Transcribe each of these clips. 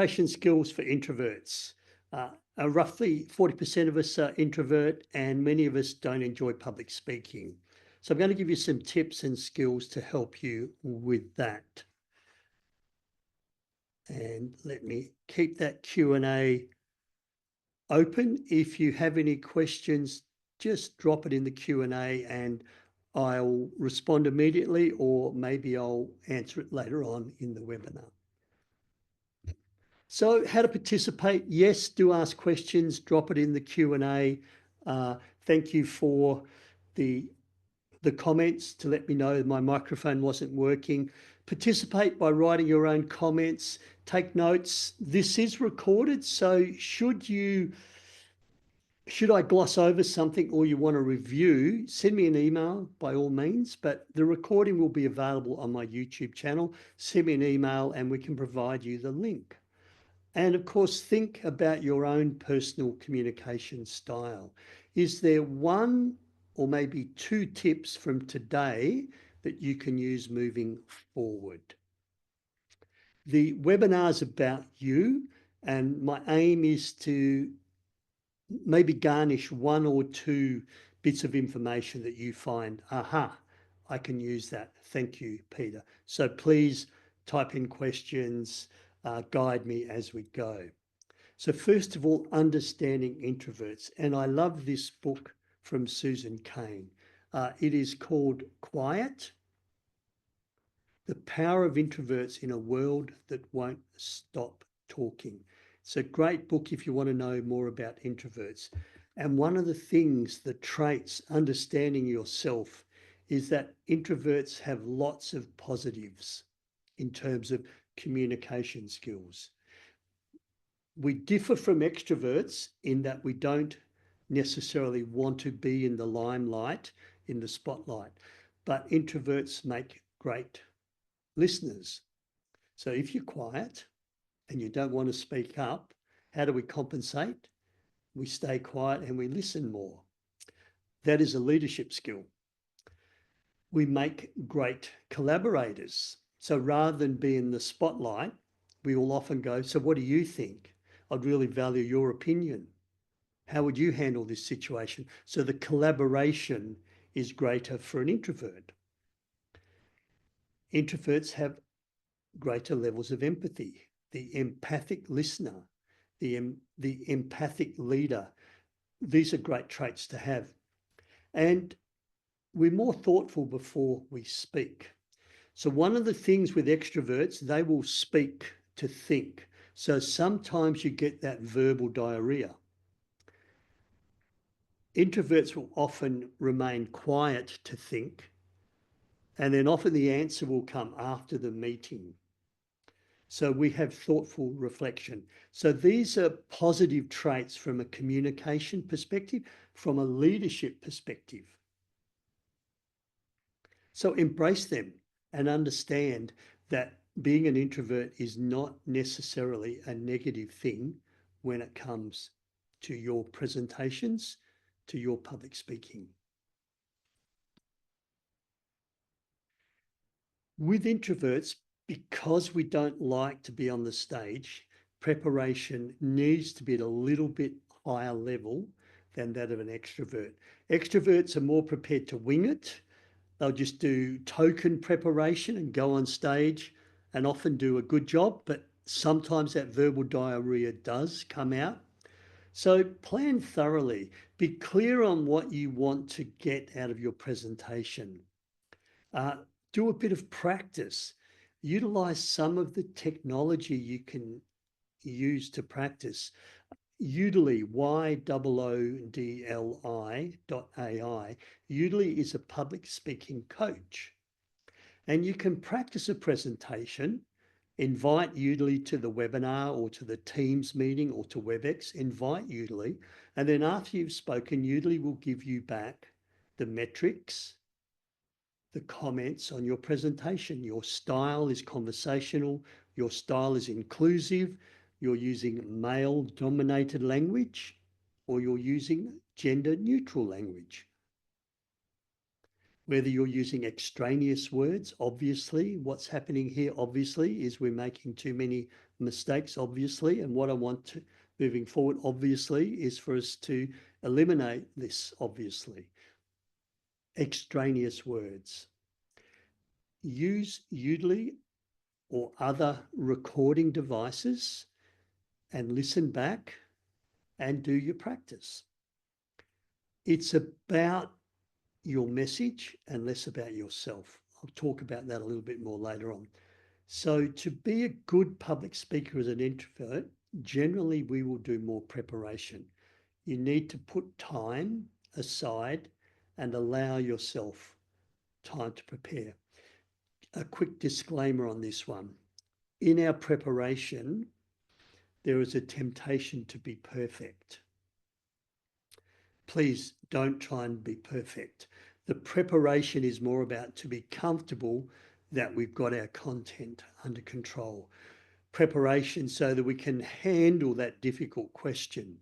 Presentation skills for introverts. Roughly 40% of us are introvert, and many of us don't enjoy public speaking. So I'm going to give you some tips and skills to help you with that. And let me keep that Q&A open. If you have any questions, just drop it in the Q&A and I'll respond immediately, or maybe I'll answer it later on in the webinar. So how to participate? Yes, do ask questions, drop it in the Q&A. Thank you for the comments to let me know my microphone wasn't working. Participate by writing your own comments, take notes. This is recorded, so should I gloss over something or you want to review, send me an email by all means, but the recording will be available on my YouTube channel. Send me an email and we can provide you the link. And of course, think about your own personal communication style. Is there one or maybe two tips from today that you can use moving forward? The webinar is about you, and my aim is to maybe garnish one or two bits of information that you find, aha, I can use that. Thank you, Peter. So please type in questions, guide me as we go. So first of all, understanding introverts. And I love this book from Susan Cain. It is called Quiet: The Power of Introverts in a World That Won't Stop Talking. It's a great book if you want to know more about introverts. And one of the things, the traits, understanding yourself, is that introverts have lots of positives in terms of communication skills. We differ from extroverts in that we don't necessarily want to be in the limelight, in the spotlight, but introverts make great listeners. So if you're quiet and you don't want to speak up, how do we compensate? We stay quiet and we listen more. That is a leadership skill. We make great collaborators. So rather than be in the spotlight, we will often go, so what do you think? I'd really value your opinion. How would you handle this situation? So the collaboration is greater for an introvert. Introverts have greater levels of empathy. The empathic listener, the empathic leader, these are great traits to have. And we're more thoughtful before we speak. So one of the things with extroverts, they will speak to think. So sometimes you get that verbal diarrhea. Introverts will often remain quiet to think, and then often the answer will come after the meeting. So we have thoughtful reflection. So these are positive traits from a communication perspective, from a leadership perspective. So embrace them and understand that being an introvert is not necessarily a negative thing when it comes to your presentations, to your public speaking. With introverts, because we don't like to be on the stage, preparation needs to be at a little bit higher level than that of an extrovert. Extroverts are more prepared to wing it. They'll just do token preparation and go on stage and often do a good job, but sometimes that verbal diarrhea does come out. So plan thoroughly. Be clear on what you want to get out of your presentation. Do a bit of practice. Utilize some of the technology you can use to practice. Udly, YOODLI.ai. Udly is a public speaking coach. And you can practice a presentation, invite Udly to the webinar or to the Teams meeting or to WebEx, invite Udly. And then after you've spoken, Udly will give you back the metrics, the comments on your presentation. Your style is conversational, your style is inclusive, you're using male-dominated language, or you're using gender-neutral language. Whether you're using extraneous words, obviously, what's happening here, obviously, is we're making too many mistakes, obviously, and what I want to, moving forward, obviously, is for us to eliminate this, obviously. Extraneous words. Use Udly or other recording devices and listen back and do your practice. It's about your message and less about yourself. I'll talk about that a little bit more later on. So to be a good public speaker as an introvert, generally we will do more preparation. You need to put time aside and allow yourself time to prepare. A quick disclaimer on this one. In our preparation, there is a temptation to be perfect. Please don't try and be perfect. The preparation is more about to be comfortable that we've got our content under control. Preparation so that we can handle that difficult question.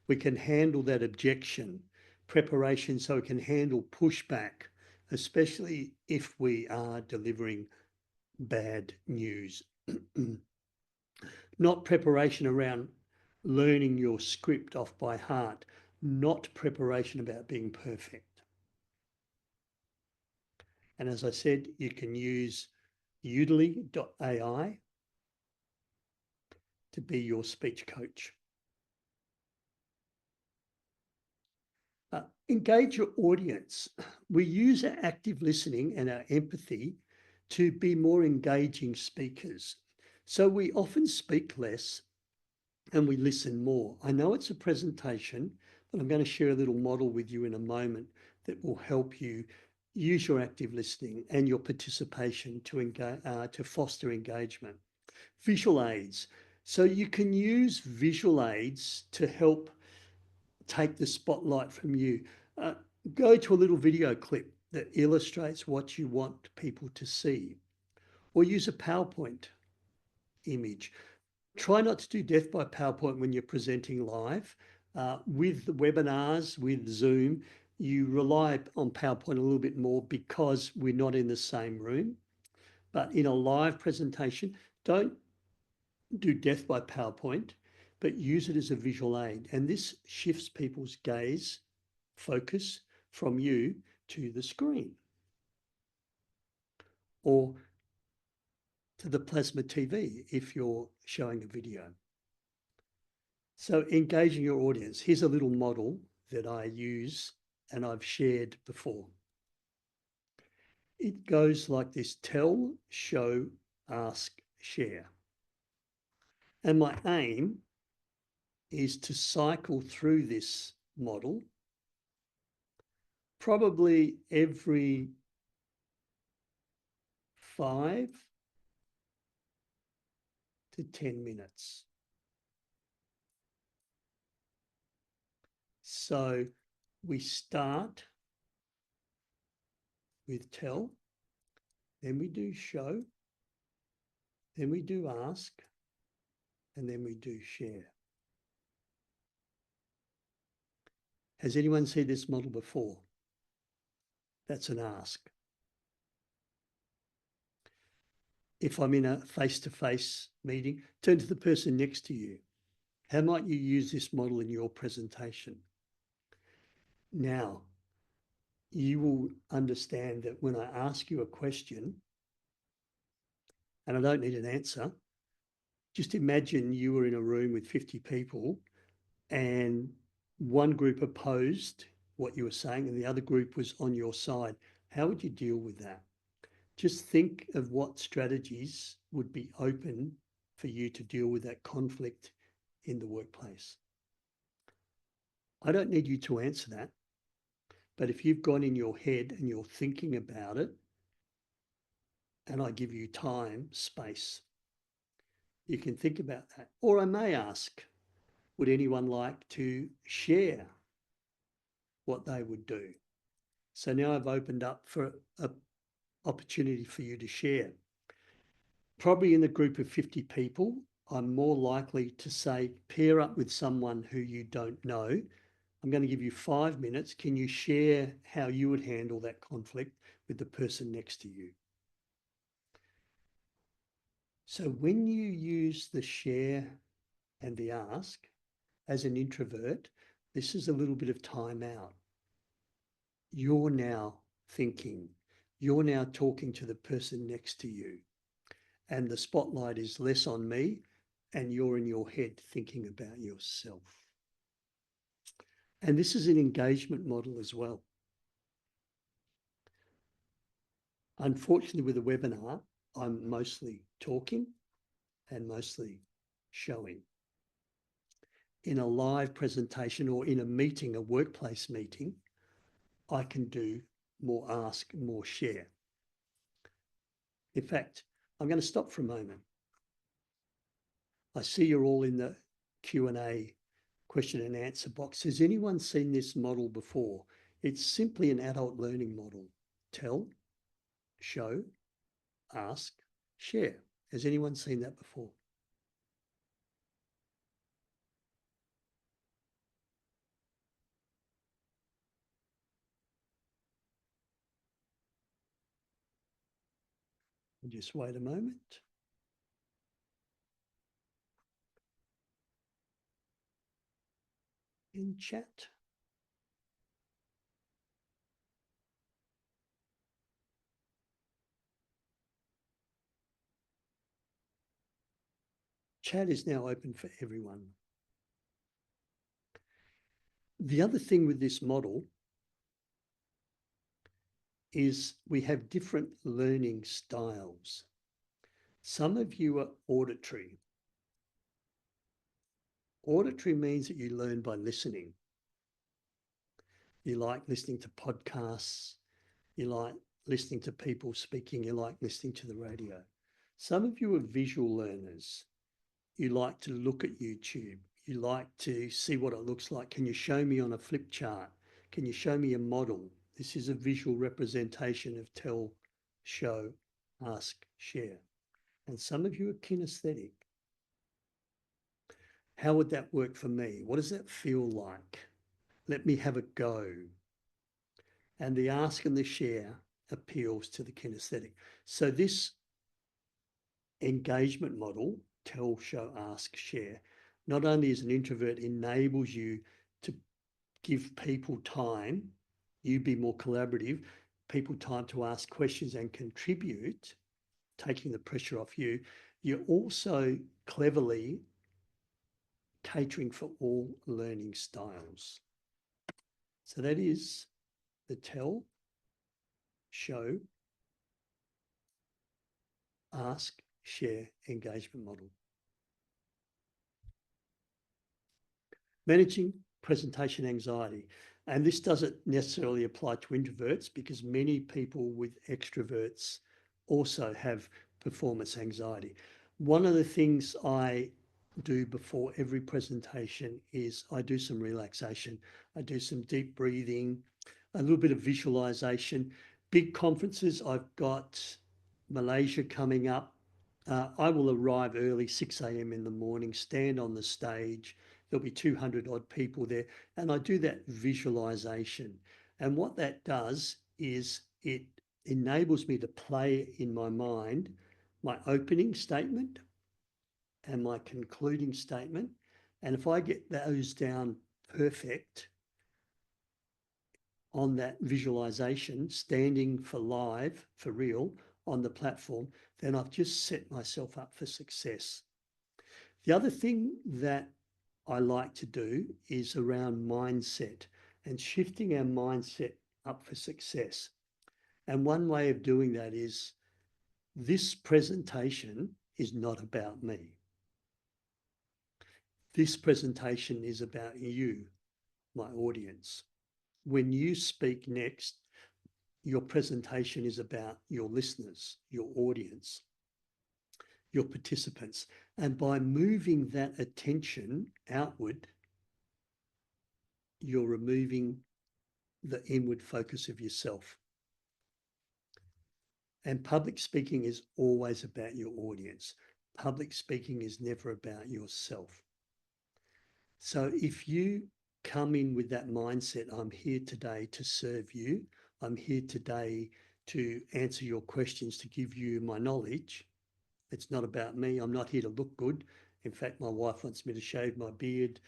We can handle that objection. Preparation so we can handle pushback, especially if we are delivering bad news. Not preparation around learning your script off by heart, not preparation about being perfect. And as I said, you can use udly.ai to be your speech coach. Engage your audience. We use our active listening and our empathy to be more engaging speakers. So we often speak less and we listen more. I know it's a presentation, but I'm going to share a little model with you in a moment that will help you use your active listening and your participation to foster engagement. Visual aids. So you can use visual aids to help take the spotlight from you. Go to a little video clip that illustrates what you want people to see, or use a PowerPoint image. Try not to do death by PowerPoint when you're presenting live. With the webinars, with Zoom, you rely on PowerPoint a little bit more because we're not in the same room. But in a live presentation, don't do death by PowerPoint, but use it as a visual aid. And this shifts people's gaze, focus from you to the screen or to the plasma TV if you're showing a video. So engaging your audience. Here's a little model that I use and I've shared before. It goes like this: tell, show, ask, share. And my aim is to cycle through this model probably every 5 to 10 minutes. So we start with tell, then we do show, then we do ask, and then we do share. Has anyone seen this model before? That's an ask. If I'm in a face-to-face meeting, turn to the person next to you. How might you use this model in your presentation? Now, you will understand that when I ask you a question, and I don't need an answer, just imagine you were in a room with 50 people and one group opposed what you were saying and the other group was on your side. How would you deal with that? Just think of what strategies would be open for you to deal with that conflict in the workplace. I don't need you to answer that, but if you've gone in your head and you're thinking about it, and I give you time, space, you can think about that. Or I may ask, would anyone like to share what they would do? So now I've opened up for an opportunity for you to share. Probably in a group of 50 people, I'm more likely to say, pair up with someone who you don't know. I'm going to give you 5 minutes. Can you share how you would handle that conflict with the person next to you? So when you use the share and the ask as an introvert, this is a little bit of time out. You're now thinking, you're now talking to the person next to you, and the spotlight is less on me, and you're in your head thinking about yourself. And this is an engagement model as well. Unfortunately, with a webinar, I'm mostly talking and mostly showing. In a live presentation or in a meeting, a workplace meeting, I can do more ask, more share. In fact, I'm going to stop for a moment. I see you're all in the Q&A question and answer box. Has anyone seen this model before? It's simply an adult learning model. Tell, show, ask, share. Has anyone seen that before? Just wait a moment. In chat. Chat is now open for everyone. The other thing with this model is we have different learning styles. Some of you are auditory. Auditory means that you learn by listening. You like listening to podcasts. You like listening to people speaking. You like listening to the radio. Some of you are visual learners. You like to look at YouTube. You like to see what it looks like. Can you show me on a flip chart? Can you show me a model? This is a visual representation of tell, show, ask, share. And some of you are kinesthetic. How would that work for me? What does that feel like? Let me have a go. And the ask and the share appeals to the kinesthetic. So this engagement model, tell, show, ask, share, not only as an introvert enables you to give people time, you be more collaborative, people time to ask questions and contribute, taking the pressure off you, you're also cleverly catering for all learning styles. So that is the tell, show, ask, share engagement model. Managing presentation anxiety. And this doesn't necessarily apply to introverts because many people with extroverts also have performance anxiety. One of the things I do before every presentation is I do some relaxation. I do some deep breathing, a little bit of visualization. Big conferences, I've got Malaysia coming up. I will arrive early, 6 a.m. in the morning, stand on the stage. There'll be 200 odd people there. And I do that visualization. And what that does is it enables me to play in my mind my opening statement and my concluding statement. And if I get those down perfect on that visualization, standing for live, for real, on the platform, then I've just set myself up for success. The other thing that I like to do is around mindset and shifting our mindset up for success. And one way of doing that is this presentation is not about me. This presentation is about you, my audience. When you speak next, your presentation is about your listeners, your audience, your participants. And by moving that attention outward, you're removing the inward focus of yourself. And public speaking is always about your audience. Public speaking is never about yourself. So if you come in with that mindset, I'm here today to serve you. I'm here today to answer your questions, to give you my knowledge. It's not about me. I'm not here to look good. In fact, my wife wants me to shave my beard.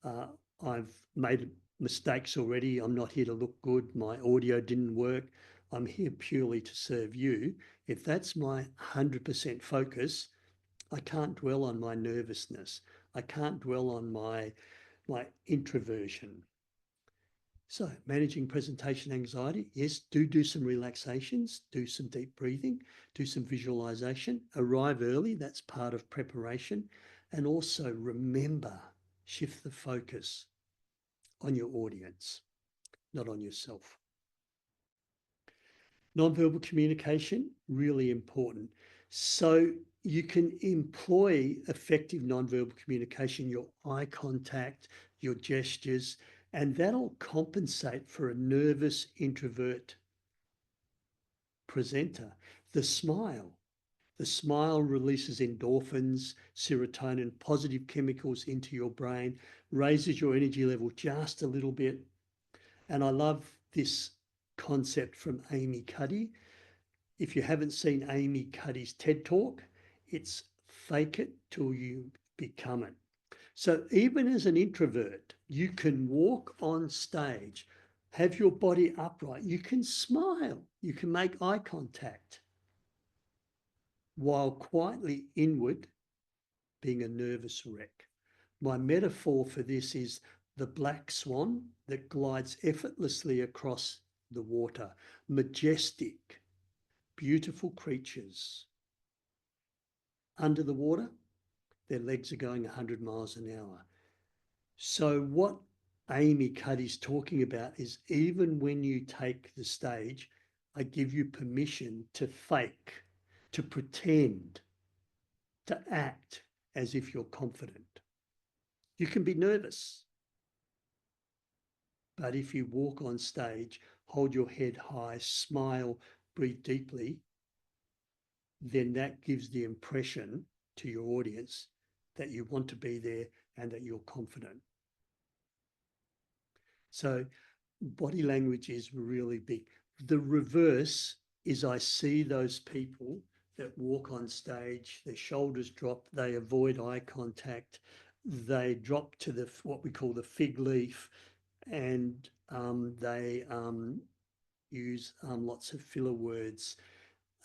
Uh, I've made mistakes already. I'm not here to look good. My audio didn't work. I'm here purely to serve you. If that's my 100% focus, I can't dwell on my nervousness. I can't dwell on my introversion. So, managing presentation anxiety, yes, do some relaxations, do some deep breathing, do some visualization, arrive early, that's part of preparation, and also remember, shift the focus on your audience, not on yourself. Nonverbal communication, really important. So you can employ effective nonverbal communication, your eye contact, your gestures, and that'll compensate for a nervous introvert presenter. The smile. The smile releases endorphins, serotonin, positive chemicals into your brain, raises your energy level just a little bit. And I love this concept from Amy Cuddy. If you haven't seen Amy Cuddy's TED Talk, it's fake it till you become it. So even as an introvert, you can walk on stage, have your body upright, you can smile, you can make eye contact while quietly inward being a nervous wreck. My metaphor for this is the black swan that glides effortlessly across the water, majestic, beautiful creatures. Under the water, their legs are going 100 miles an hour. So what Amy Cuddy's talking about is even when you take the stage, I give you permission to fake, to pretend, to act as if you're confident. You can be nervous, but if you walk on stage, hold your head high, smile, breathe deeply, then that gives the impression to your audience that you want to be there and that you're confident. So body language is really big. The reverse is I see those people that walk on stage, their shoulders drop, they avoid eye contact, they drop to the what we call the fig leaf, and they use lots of filler words.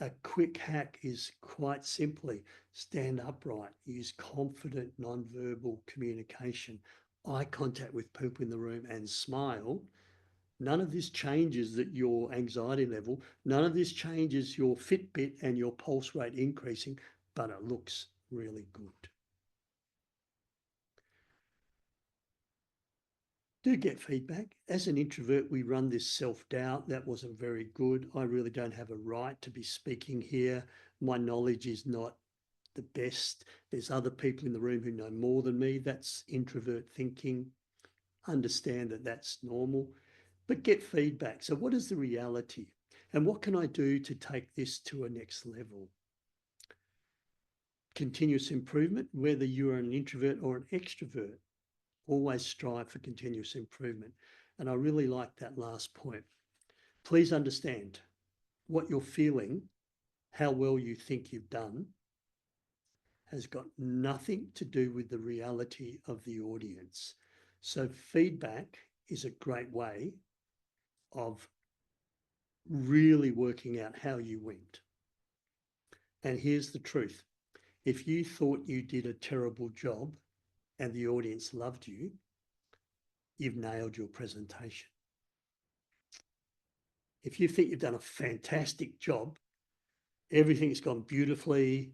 A quick hack is quite simply stand upright, use confident nonverbal communication, eye contact with people in the room, and smile. None of this changes that your anxiety level, none of this changes your Fitbit and your pulse rate increasing, but it looks really good. Do get feedback. As an introvert, we run this self-doubt. That wasn't very good. I really don't have a right to be speaking here. My knowledge is not the best. There's other people in the room who know more than me. That's introvert thinking. Understand that that's normal, but get feedback. So what is the reality? And what can I do to take this to a next level? Continuous improvement, whether you're an introvert or an extrovert, always strive for continuous improvement. And I really like that last point. Please understand what you're feeling, how well you think you've done, has got nothing to do with the reality of the audience. So feedback is a great way of really working out how you went. And here's the truth. If you thought you did a terrible job and the audience loved you, you've nailed your presentation. If you think you've done a fantastic job, everything's gone beautifully,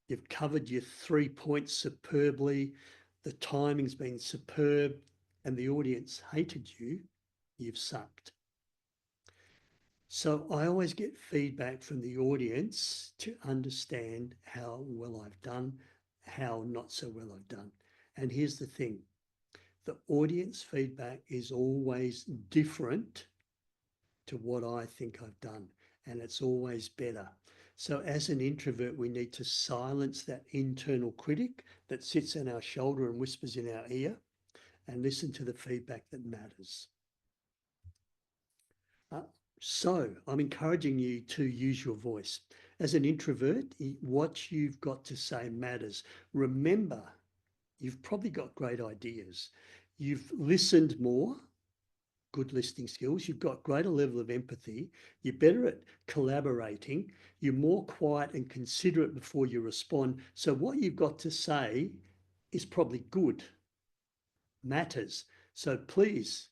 you've covered your 3 points superbly, the timing's been superb, and the audience hated you, you've sucked. So I always get feedback from the audience to understand how well I've done, how not so well I've done. And here's the thing, the audience feedback is always different to what I think I've done, and it's always better. So as an introvert, we need to silence that internal critic that sits on our shoulder and whispers in our ear and listen to the feedback that matters. So I'm encouraging you to use your voice. As an introvert, what you've got to say matters. Remember, you've probably got great ideas. You've listened more, good listening skills. You've got greater level of empathy. You're better at collaborating. You're more quiet and considerate before you respond. So what you've got to say is probably good, matters. So please,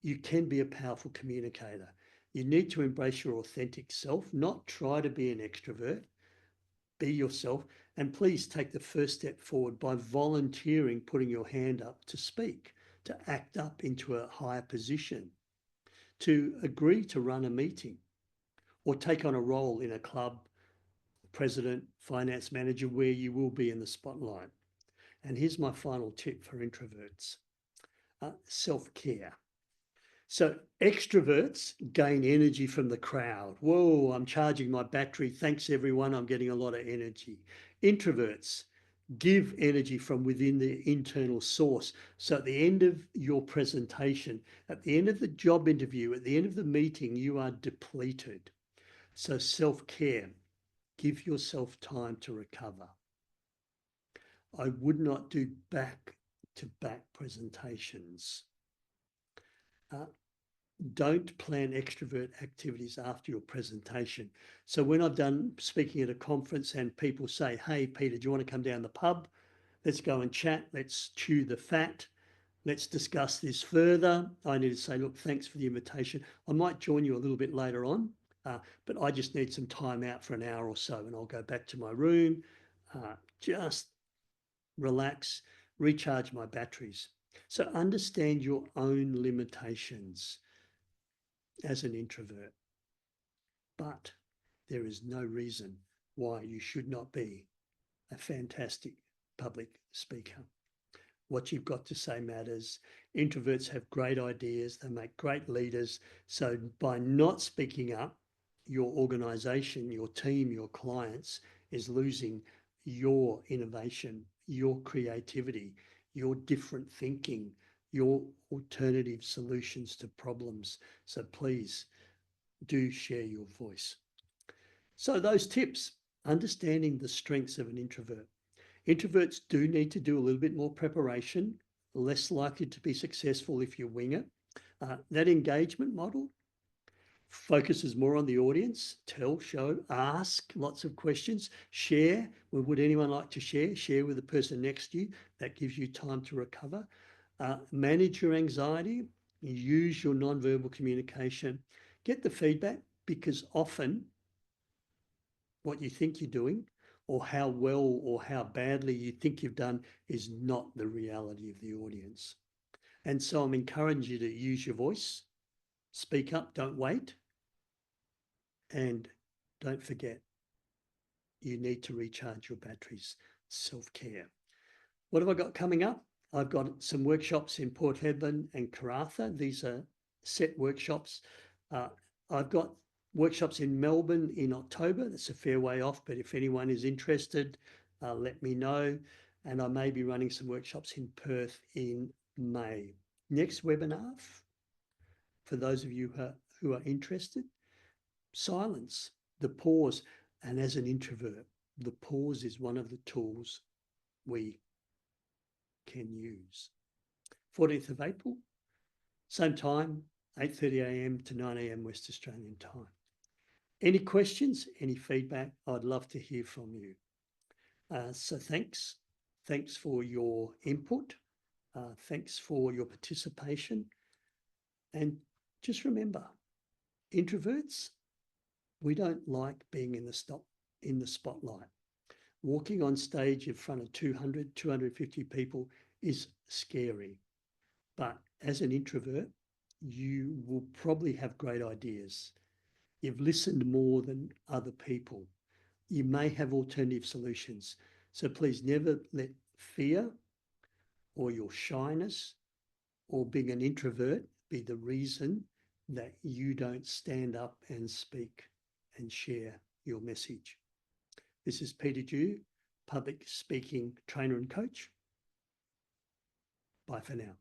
you can be a powerful communicator. You need to embrace your authentic self, not try to be an extrovert. Be yourself, and please take the first step forward by volunteering, putting your hand up to speak, to act up into a higher position, to agree to run a meeting, or take on a role in a club, president, finance manager, where you will be in the spotlight. And here's my final tip for introverts: self-care. So extroverts gain energy from the crowd. Whoa, I'm charging my battery. Thanks, everyone. I'm getting a lot of energy. Introverts give energy from within the internal source. So at the end of your presentation, at the end of the job interview, at the end of the meeting, you are depleted. So self-care, give yourself time to recover. I would not do back-to-back presentations. Don't plan extrovert activities after your presentation. So when I've done speaking at a conference and people say, hey, Peter, do you want to come down the pub? Let's go and chat. Let's chew the fat. Let's discuss this further. I need to say, look, thanks for the invitation. I might join you a little bit later on, but I just need some time out for an hour or so, and I'll go back to my room, just relax, recharge my batteries. So understand your own limitations as an introvert, but there is no reason why you should not be a fantastic public speaker. What you've got to say matters. Introverts have great ideas. They make great leaders. So by not speaking up, your organization, your team, your clients is losing your innovation, your creativity, your different thinking, your alternative solutions to problems. So please do share your voice. So those tips: understanding the strengths of an introvert. Introverts do need to do a little bit more preparation, less likely to be successful if you wing it. That engagement model focuses more on the audience. Tell, show, ask lots of questions, share. Well, would anyone like to share? Share with the person next to you. That gives you time to recover. Manage your anxiety. Use your nonverbal communication. Get the feedback, because often what you think you're doing, or how well or how badly you think you've done, is not the reality of the audience. And so I'm encouraging you to use your voice, speak up, don't wait, and don't forget, you need to recharge your batteries. Self-care. What have I got coming up? I've got some workshops in Port Hedland and Karratha. These are set workshops. I've got workshops in Melbourne in October. That's a fair way off, but if anyone is interested, let me know. And I may be running some workshops in Perth in May. Next webinar, for those of you who are interested: silence, the pause. And as an introvert, the pause is one of the tools we can use. 14th of April, same time, 8:30 a.m. to 9 a.m. West Australian time. Any questions, any feedback? I'd love to hear from you. So thanks. Thanks for your input. Thanks for your participation. And just remember, introverts, we don't like being in the spotlight. Walking on stage in front of 200, 250 people is scary. But as an introvert, you will probably have great ideas. You've listened more than other people. You may have alternative solutions. So please never let fear or your shyness or being an introvert be the reason that you don't stand up and speak and share your message. This is Peter Dew, public speaking trainer and coach. Bye for now.